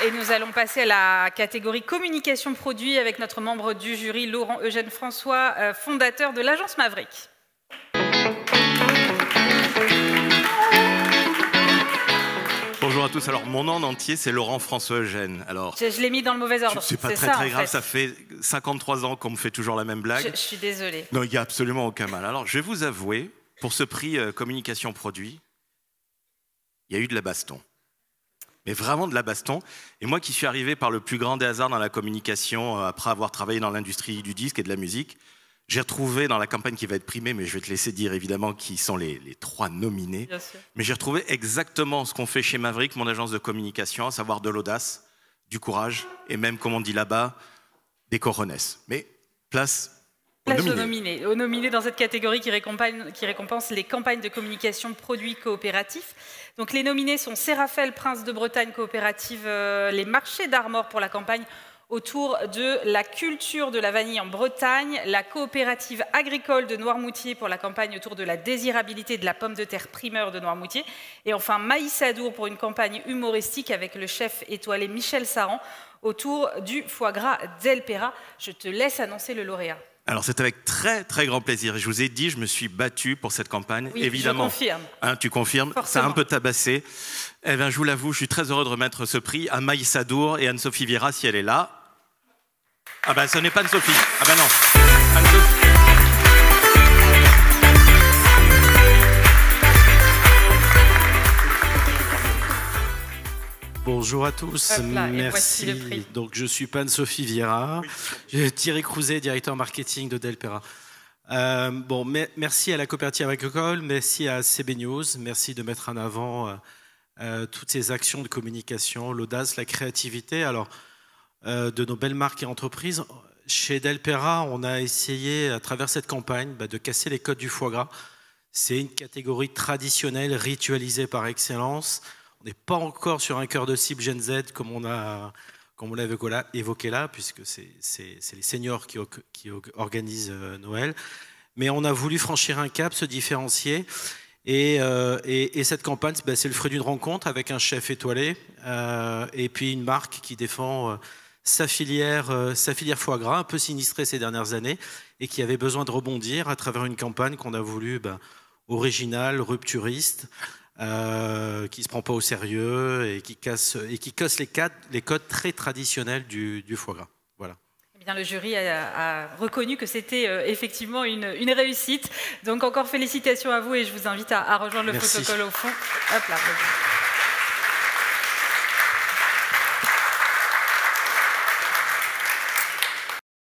Et nous allons passer à la catégorie communication produit avec notre membre du jury, Laurent Eugène François, fondateur de l'agence Maverick. Bonjour à tous. Alors, mon nom entier, c'est Laurent François Eugène. Alors, je l'ai mis dans le mauvais ordre. C'est pas très grave, ça fait 53 ans qu'on me fait toujours la même blague. Je suis désolée. Non, il n'y a absolument aucun mal. Alors, je vais vous avouer, pour ce prix communication produit, il y a eu de la baston. Mais vraiment de la baston. Et moi qui suis arrivé par le plus grand des hasards dans la communication, après avoir travaillé dans l'industrie du disque et de la musique, j'ai retrouvé dans la campagne qui va être primée, mais je vais te laisser dire évidemment qui sont les 3 nominés. Bien sûr. Mais j'ai retrouvé exactement ce qu'on fait chez Maverick, mon agence de communication, à savoir de l'audace, du courage et même, comme on dit là-bas, des coronesses. Mais place aux nominés dans cette catégorie qui récompense les campagnes de communication produits coopératifs. Donc les nominés sont Séraphaël Prince de Bretagne coopérative, les marchés d'Armor pour la campagne autour de la culture de la vanille en Bretagne, la coopérative agricole de Noirmoutier pour la campagne autour de la désirabilité de la pomme de terre primeur de Noirmoutier, et enfin Maïs Adour pour une campagne humoristique avec le chef étoilé Michel Saran autour du foie gras d'Elpera. Je te laisse annoncer le lauréat. Alors c'est avec très très grand plaisir. Je vous ai dit, je me suis battu pour cette campagne, oui, évidemment. Je confirme. Hein, tu confirmes. Ça a un peu tabassé. Eh bien, je vous l'avoue, je suis très heureux de remettre ce prix à Maïs Adour et Anne-Sophie Viera si elle est là. Ah ben, ce n'est pas Anne-Sophie. Ah ben non. Anne-Sophie. Bonjour à tous, là, merci. Donc je suis pas Anne-Sophie Viera, oui. Thierry Crouzet, directeur marketing de Delpera. Merci à la coopérative agricole, merci à CB News, merci de mettre en avant toutes ces actions de communication, l'audace, la créativité. Alors, de nos belles marques et entreprises. Chez Delpera, on a essayé, à travers cette campagne, de casser les codes du foie gras. C'est une catégorie traditionnelle, ritualisée par excellence. On n'est pas encore sur un cœur de cible Gen Z comme on l'a évoqué là, puisque c'est les seniors qui organisent Noël. Mais on a voulu franchir un cap, se différencier. Et cette campagne, c'est le fruit d'une rencontre avec un chef étoilé et puis une marque qui défend sa filière foie gras, un peu sinistrée ces dernières années, et qui avait besoin de rebondir à travers une campagne qu'on a voulu originale, rupturiste, qui ne se prend pas au sérieux et qui casse les codes très traditionnels du foie gras. Voilà. Eh bien, le jury a reconnu que c'était effectivement une réussite. Donc encore félicitations à vous et je vous invite à rejoindre le protocole au fond. Hop là.